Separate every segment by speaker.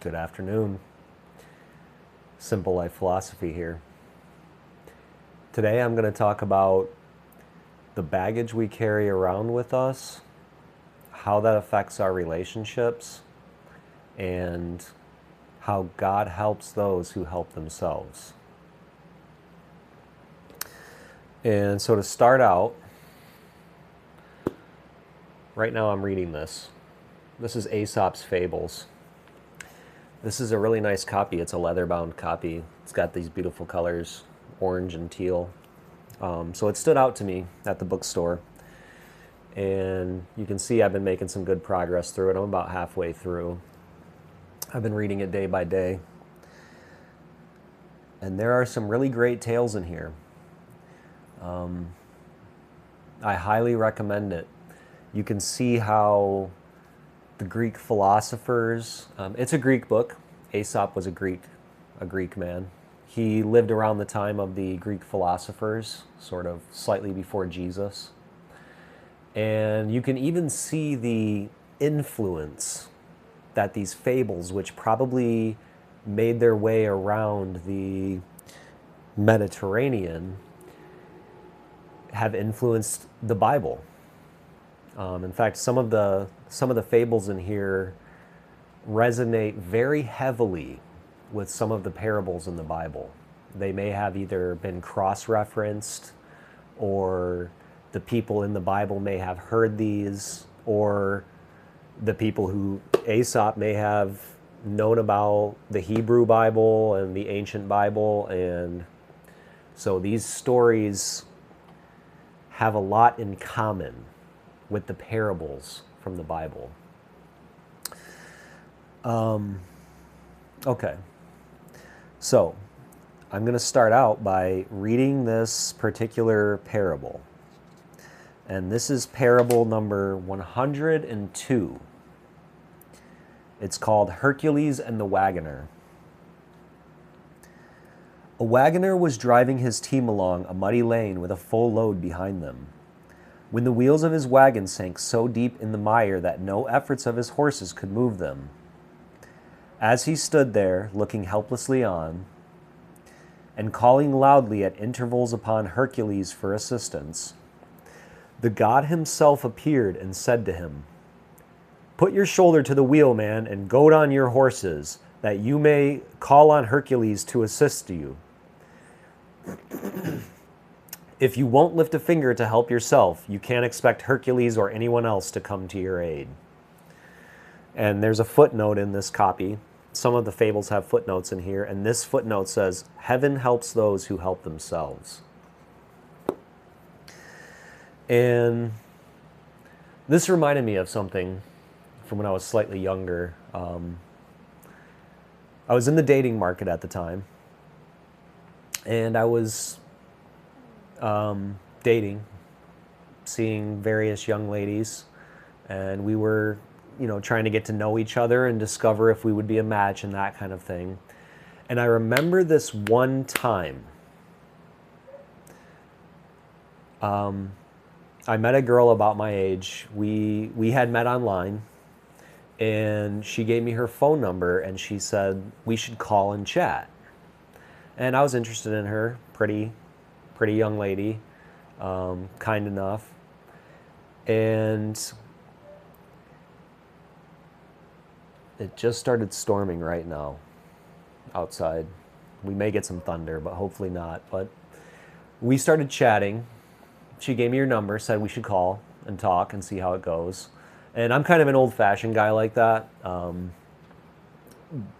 Speaker 1: Good afternoon. Simple Life Philosophy here. Today I'm going to talk about the baggage we carry around with us, how that affects our relationships, and how God helps those who help themselves. And so to start out, right now I'm reading this. This is Aesop's Fables. This is a really nice copy. It's a leather-bound copy. It's got these beautiful colors, orange and teal. So it stood out to me at the bookstore. And you can see I've been making some good progress through it. I'm about halfway through. I've been reading it day by day. And there are some really great tales in here. I highly recommend it. You can see how the Greek philosophers, it's a Greek book. Aesop was a Greek man. He lived around the time of the Greek philosophers, sort of slightly before Jesus. And you can even see the influence that these fables, which probably made their way around the Mediterranean, have influenced the Bible. In fact, some of the fables in here resonate very heavily with some of the parables in the Bible. They may have either been cross-referenced, or the people in the Bible may have heard these, or the people who Aesop may have known about the Hebrew Bible and the ancient Bible. And so these stories have a lot in common with the parables from the Bible. Okay, so I'm going to start out by reading this particular parable. And this is parable number 102. It's called Hercules and the Wagoner. A wagoner was driving his team along a muddy lane with a full load behind them, when the wheels of his wagon sank so deep in the mire that no efforts of his horses could move them. As he stood there, looking helplessly on, and calling loudly at intervals upon Hercules for assistance, the god himself appeared and said to him, "Put your shoulder to the wheel, man, and goad on your horses, that you may call on Hercules to assist you. If you won't lift a finger to help yourself, you can't expect Hercules or anyone else to come to your aid." And there's a footnote in this copy. Some of the fables have footnotes in here, and this footnote says, "Heaven helps those who help themselves." And this reminded me of something from when I was slightly younger. I was in the dating market at the time, and I was dating, seeing various young ladies, and we were, trying to get to know each other and discover if we would be a match and that kind of thing. And I remember this one time, I met a girl about my age. We had met online, and she gave me her phone number, and she said we should call and chat. And I was interested in her, pretty young lady, kind enough. And it just started storming right now outside. We may get some thunder, but hopefully not. But we started chatting. She gave me her number, said we should call and talk and see how it goes. And I'm kind of an old-fashioned guy like that.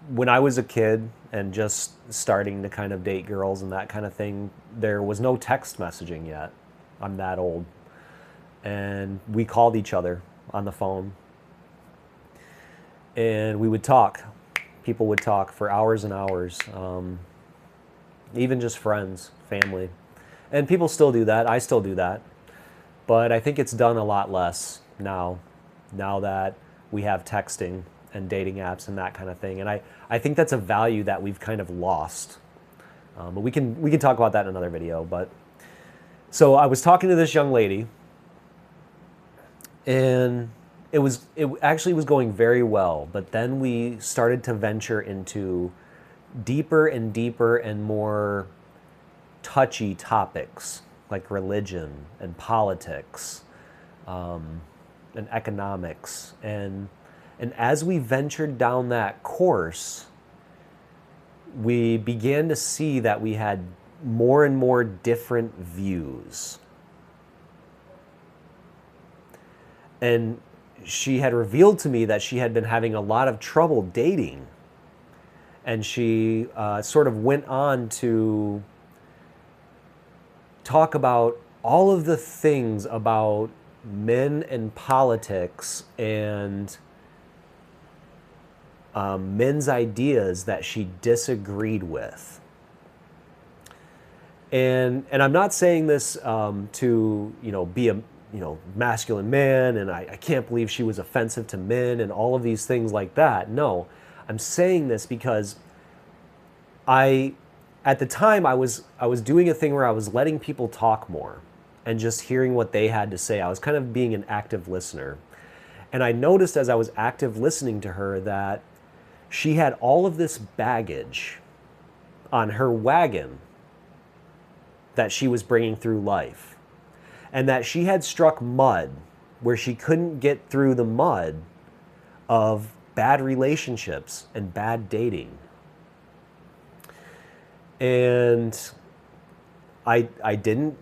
Speaker 1: When I was a kid and just starting to kind of date girls and that kind of thing, there was no text messaging yet. I'm that old. And we called each other on the phone. And we would talk. People would talk for hours and hours. Even just friends, family. And people still do that. I still do that. But I think it's done a lot less now that we have texting and dating apps and that kind of thing. And I think that's a value that we've kind of lost. But we can talk about that in another video. But so I was talking to this young lady, and it actually was going very well, but then we started to venture into deeper and deeper and more touchy topics like religion and politics, and economics, and as we ventured down that course, we began to see that we had more and more different views. And she had revealed to me that she had been having a lot of trouble dating. And she sort of went on to talk about all of the things about men and politics and men's ideas that she disagreed with. And I'm not saying this to be a masculine man, and I can't believe she was offensive to men and all of these things like that. No, I'm saying this because at the time I was doing a thing where I was letting people talk more and just hearing what they had to say. I was kind of being an active listener. And I noticed as I was active listening to her that she had all of this baggage on her wagon that she was bringing through life. And that she had struck mud where she couldn't get through the mud of bad relationships and bad dating. And I didn't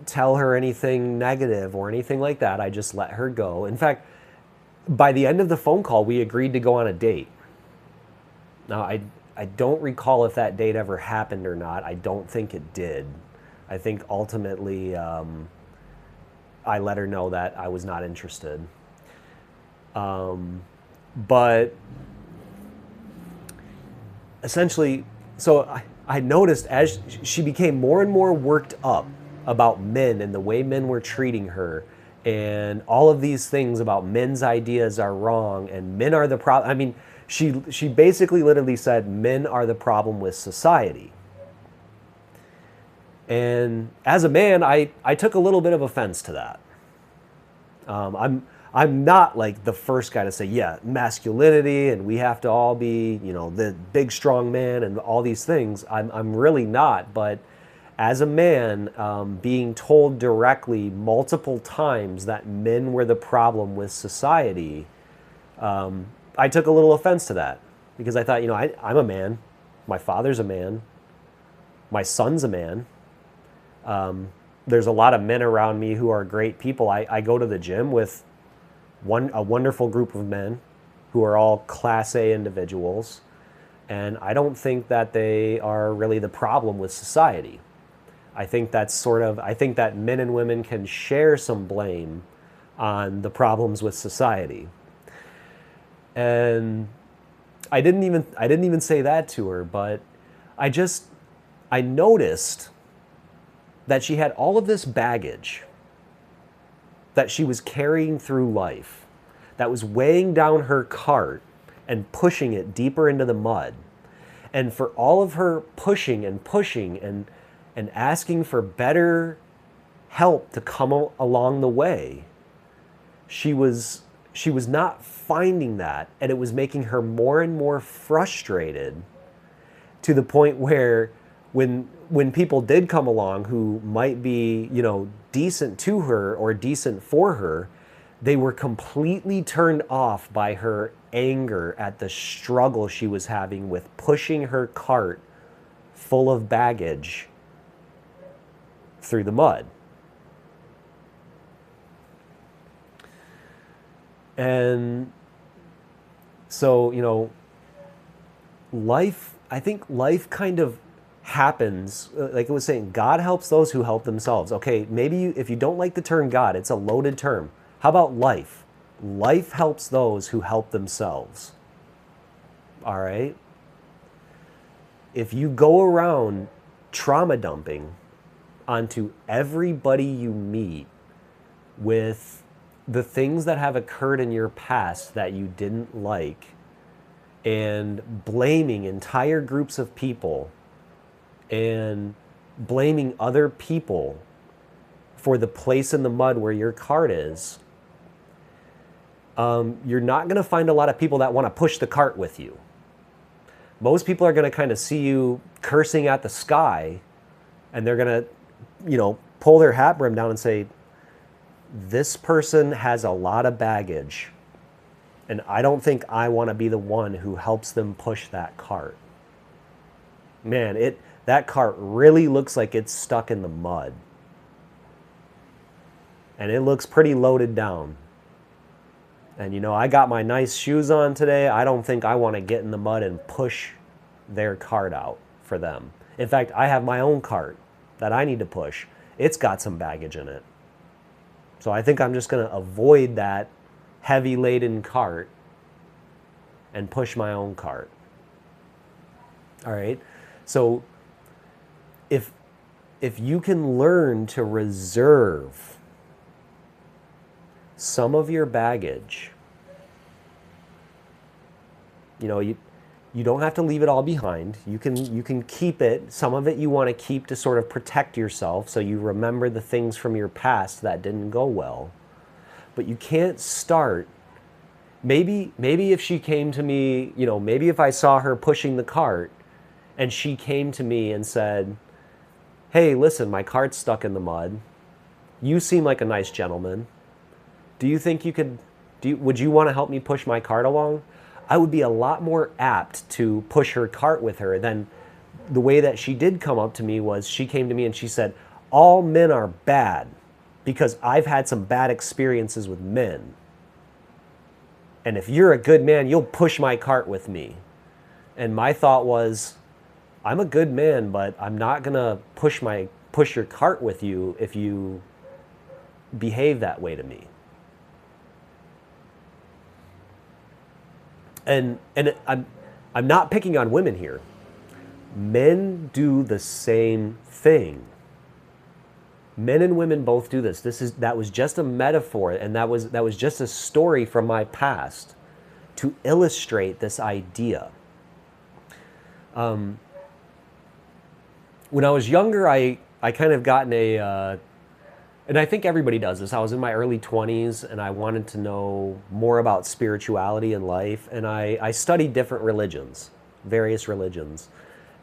Speaker 1: tell her anything negative or anything like that. I just let her go. In fact, by the end of the phone call, we agreed to go on a date. Now, I don't recall if that date ever happened or not. I don't think it did. I think ultimately I let her know that I was not interested. But essentially, so I noticed as she became more and more worked up about men and the way men were treating her and all of these things about men's ideas are wrong and men are the problem. I mean, she basically literally said men are the problem with society. And as a man, I took a little bit of offense to that. I'm not like the first guy to say, yeah, masculinity and we have to all be, the big strong man and all these things. I'm really not. But as a man, being told directly multiple times that men were the problem with society, I took a little offense to that because I thought, I'm a man. My father's a man. My son's a man. There's a lot of men around me who are great people. I go to the gym with a wonderful group of men who are all Class A individuals, and I don't think that they are really the problem with society. I think that men and women can share some blame on the problems with society. And I didn't even say that to her, but I noticed that she had all of this baggage that she was carrying through life, that was weighing down her cart and pushing it deeper into the mud. And for all of her pushing and asking for better help to come along the way, she was not finding that, and it was making her more and more frustrated to the point where when people did come along who might be, decent to her or decent for her, they were completely turned off by her anger at the struggle she was having with pushing her cart full of baggage through the mud. And so, I think life kind of happens, like it was saying, God helps those who help themselves. Okay, maybe if you don't like the term God, it's a loaded term. How about life? Life helps those who help themselves. All right? If you go around trauma dumping onto everybody you meet with the things that have occurred in your past that you didn't like, and blaming entire groups of people and blaming other people for the place in the mud where your cart is, you're not going to find a lot of people that want to push the cart with you. Most people are going to kind of see you cursing at the sky, and they're going to, pull their hat brim down and say, this person has a lot of baggage, and I don't think I want to be the one who helps them push that cart. Man, that cart really looks like it's stuck in the mud. And it looks pretty loaded down. And I got my nice shoes on today. I don't think I want to get in the mud and push their cart out for them. In fact, I have my own cart that I need to push. It's got some baggage in it. So I think I'm just going to avoid that heavy laden cart and push my own cart. All right. So if you can learn to reserve some of your baggage, you don't have to leave it all behind. You can keep it. Some of it you want to keep to sort of protect yourself, so you remember the things from your past that didn't go well. But you can't start. Maybe if she came to me, maybe if I saw her pushing the cart and she came to me and said, hey, listen, my cart's stuck in the mud. You seem like a nice gentleman. Do you think would you want to help me push my cart along? I would be a lot more apt to push her cart with her than the way that she did come up to me was she came to me and she said, all men are bad because I've had some bad experiences with men. And if you're a good man, you'll push my cart with me. And my thought was, I'm a good man, but I'm not going to push your cart with you if you behave that way to me. And I'm not picking on women here. Men do the same thing. Men and women both do this. That was just a metaphor, and that was just a story from my past to illustrate this idea. When I was younger, I kind of gotten and I think everybody does this. I was in my early 20s and I wanted to know more about spirituality and life. And I studied different religions, various religions.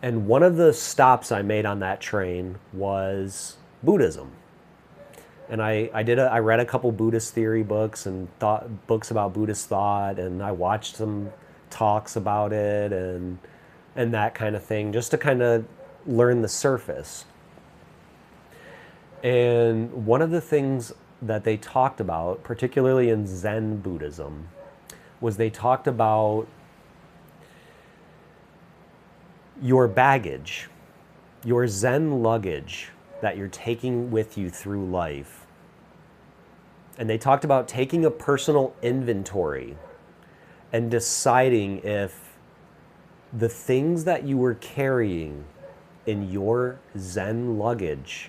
Speaker 1: And one of the stops I made on that train was Buddhism. And I read a couple Buddhist theory books and books about Buddhist thought, and I watched some talks about it and that kind of thing, just to kind of learn the surface. And one of the things that they talked about, particularly in Zen Buddhism, was they talked about your baggage, your Zen luggage that you're taking with you through life. And they talked about taking a personal inventory and deciding if the things that you were carrying in your Zen luggage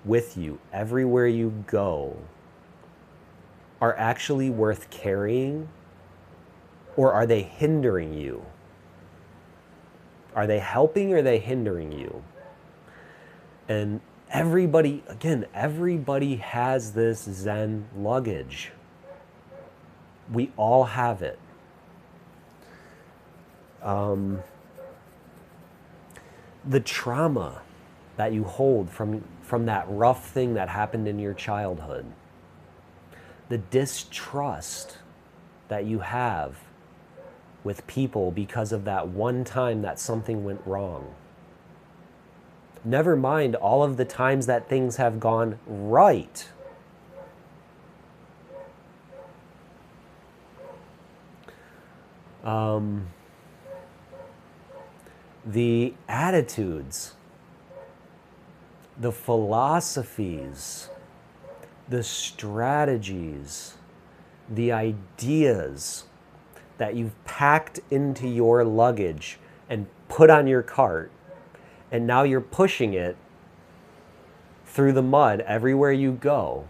Speaker 1: with you everywhere you go are actually worth carrying, or are they hindering you? Are they helping or are they hindering you? And everybody has this Zen luggage. We all have it. The trauma that you hold from that rough thing that happened in your childhood, the distrust that you have with people because of that one time that something went wrong. Never mind all of the times that things have gone right. The attitudes, the philosophies, the strategies, the ideas that you've packed into your luggage and put on your cart, and now you're pushing it through the mud everywhere you go.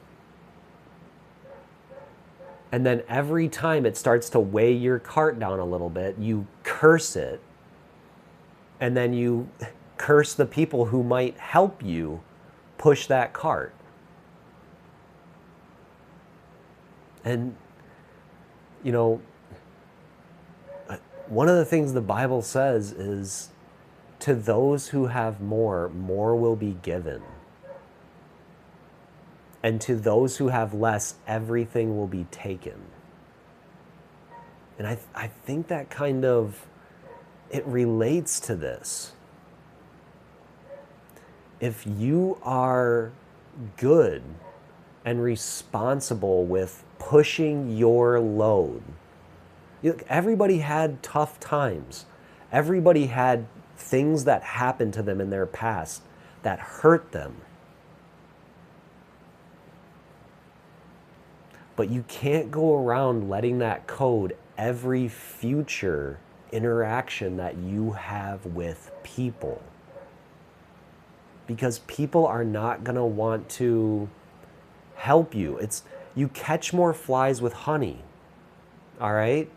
Speaker 1: And then every time it starts to weigh your cart down a little bit, you curse it. And then you curse the people who might help you push that cart. And You know, one of the things the Bible says is, to those who have more, more will be given. And to those who have less, everything will be taken. And I think that kind of, it relates to this. If you are good and responsible with pushing your load, everybody had tough times. Everybody had things that happened to them in their past that hurt them. But you can't go around letting that code every future interaction that you have with people. Because people are not going to want to help you. You catch more flies with honey. All right?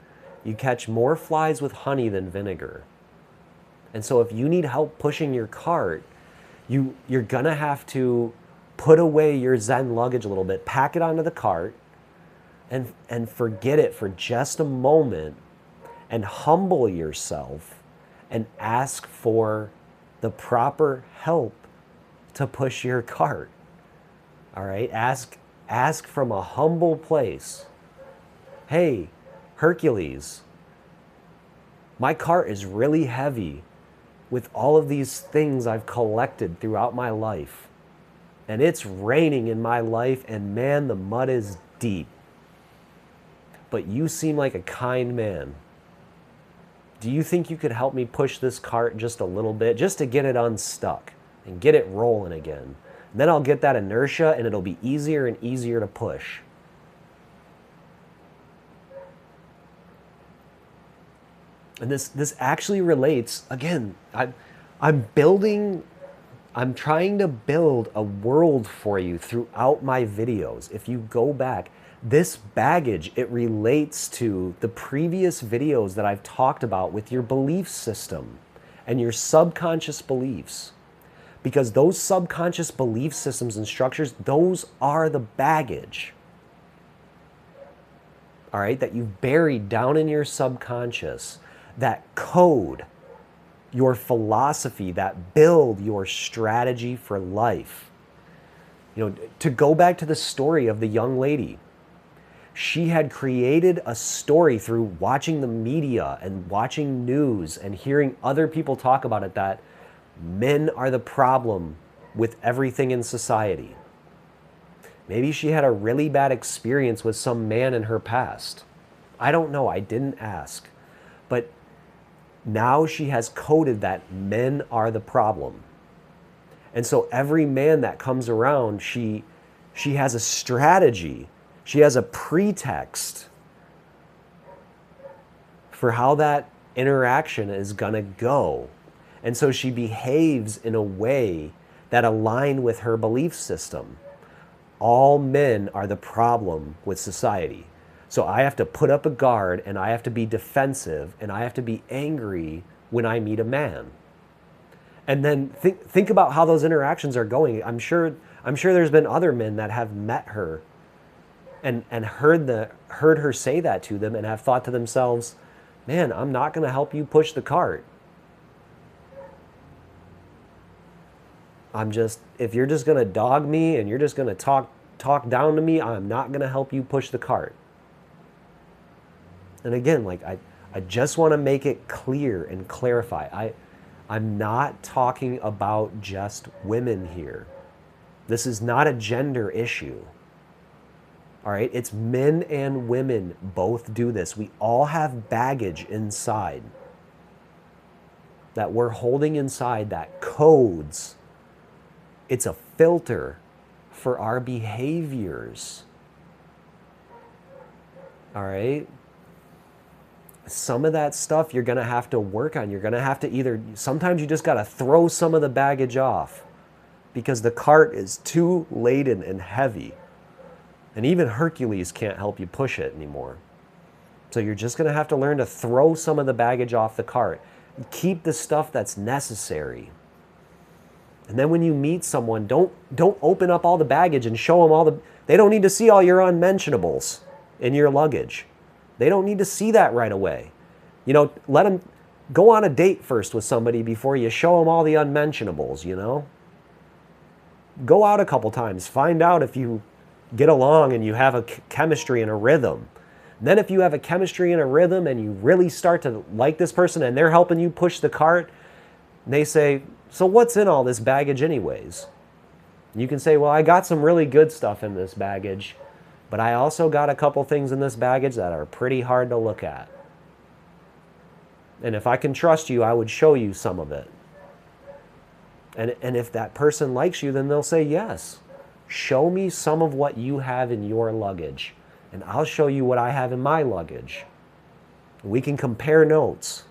Speaker 1: You catch more flies with honey than vinegar. And so if you need help pushing your cart, you're going to have to put away your Zen luggage a little bit, pack it onto the cart, and forget it for just a moment, and humble yourself and ask for the proper help to push your cart. All right? Ask from a humble place. Hey, Hercules, my cart is really heavy with all of these things I've collected throughout my life. And it's raining in my life, and man, the mud is deep. But you seem like a kind man. Do you think you could help me push this cart just a little bit, just to get it unstuck and get it rolling again? And then I'll get that inertia, and it'll be easier and easier to push. And this actually relates, again, I'm trying to build a world for you throughout my videos. If you go back, this baggage, it relates to the previous videos that I've talked about with your belief system and your subconscious beliefs. Because those subconscious belief systems and structures, those are the baggage. All right, that you've buried down in your subconscious, that code your philosophy, that build your strategy for life. You know, to go back to the story of the young lady, she had created a story through watching the media and watching news and hearing other people talk about it, that men are the problem with everything in society. Maybe she had a really bad experience with some man in her past. I don't know, I didn't ask. But now she has coded that men are the problem. And so every man that comes around, she has a strategy. She has a pretext for how that interaction is going to go. And so she behaves in a way that aligns with her belief system. All men are the problem with society. So I have to put up a guard, and I have to be defensive, and I have to be angry when I meet a man. And then think about how those interactions are going. I'm sure there's been other men that have met her and heard her say that to them, and have thought to themselves, man, I'm not going to help you push the cart. If you're just going to dog me and you're just going to talk down to me, I'm not going to help you push the cart. And again, like I just want to make it clear and clarify. I'm not talking about just women here. This is not a gender issue. All right? It's men and women both do this. We all have baggage inside that we're holding inside, that codes. It's a filter for our behaviors. All right? Some of that stuff you're going to have to work on. You're going to have to sometimes you just got to throw some of the baggage off because the cart is too laden and heavy. And even Hercules can't help you push it anymore. So you're just going to have to learn to throw some of the baggage off the cart. Keep the stuff that's necessary. And then when you meet someone, don't open up all the baggage and show them they don't need to see all your unmentionables in your luggage. They don't need to see that right away. You know, let them go on a date first with somebody before you show them all the unmentionables, you know? Go out a couple times. Find out if you get along and you have a chemistry and a rhythm. And then if you have a chemistry and a rhythm and you really start to like this person and they're helping you push the cart, and they say, so what's in all this baggage anyways? You can say, well, I got some really good stuff in this baggage, but I also got a couple things in this baggage that are pretty hard to look at. And if I can trust you, I would show you some of it. And if that person likes you, then they'll say, yes, show me some of what you have in your luggage, and I'll show you what I have in my luggage. We can compare notes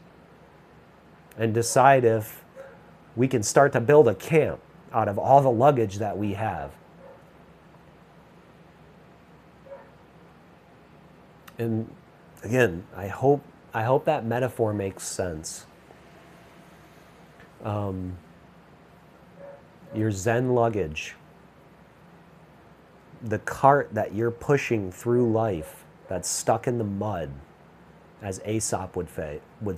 Speaker 1: and decide if we can start to build a camp out of all the luggage that we have. And again, I hope that metaphor makes sense. Your Zen luggage, the cart that you're pushing through life that's stuck in the mud, as Aesop would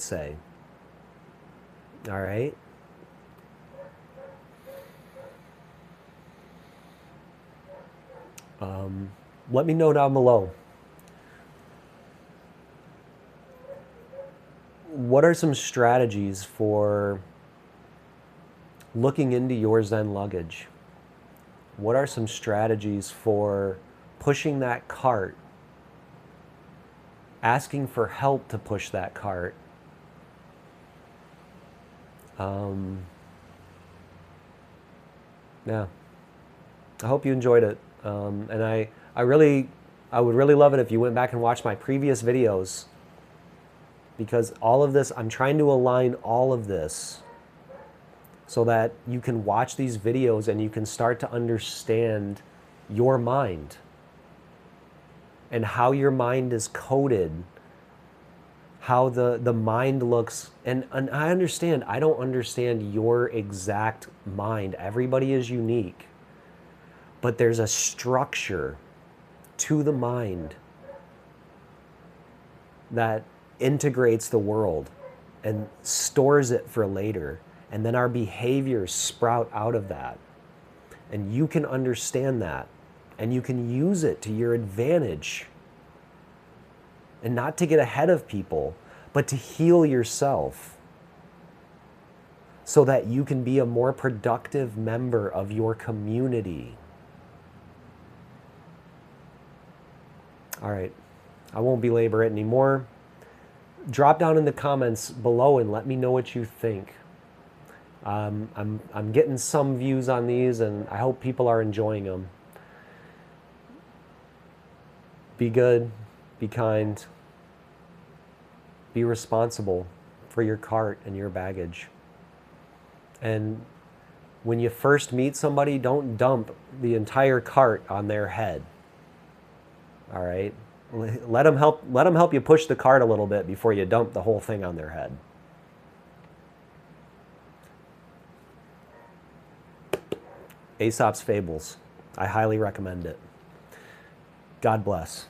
Speaker 1: say. All right? Let me know down below. What are some strategies for looking into your Zen luggage? What are some strategies for pushing that cart, asking for help to push that cart? Yeah, I hope you enjoyed it. And I would really love it if you went back and watched my previous videos, because all of this, I'm trying to align all of this so that you can watch these videos and you can start to understand your mind and how your mind is coded, how the mind looks. And I understand, I don't understand your exact mind. Everybody is unique. But there's a structure to the mind that integrates the world and stores it for later. And then our behaviors sprout out of that. And you can understand that. And you can use it to your advantage. And not to get ahead of people, but to heal yourself, so that you can be a more productive member of your community. All right, I won't belabor it anymore. Drop down in the comments below and let me know what you think. I'm getting some views on these, and I hope people are enjoying them. Be good, be kind, be responsible for your cart and your baggage. And when you first meet somebody, don't dump the entire cart on their head. All right? Let them help you push the cart a little bit before you dump the whole thing on their head. Aesop's Fables. I highly recommend it. God bless.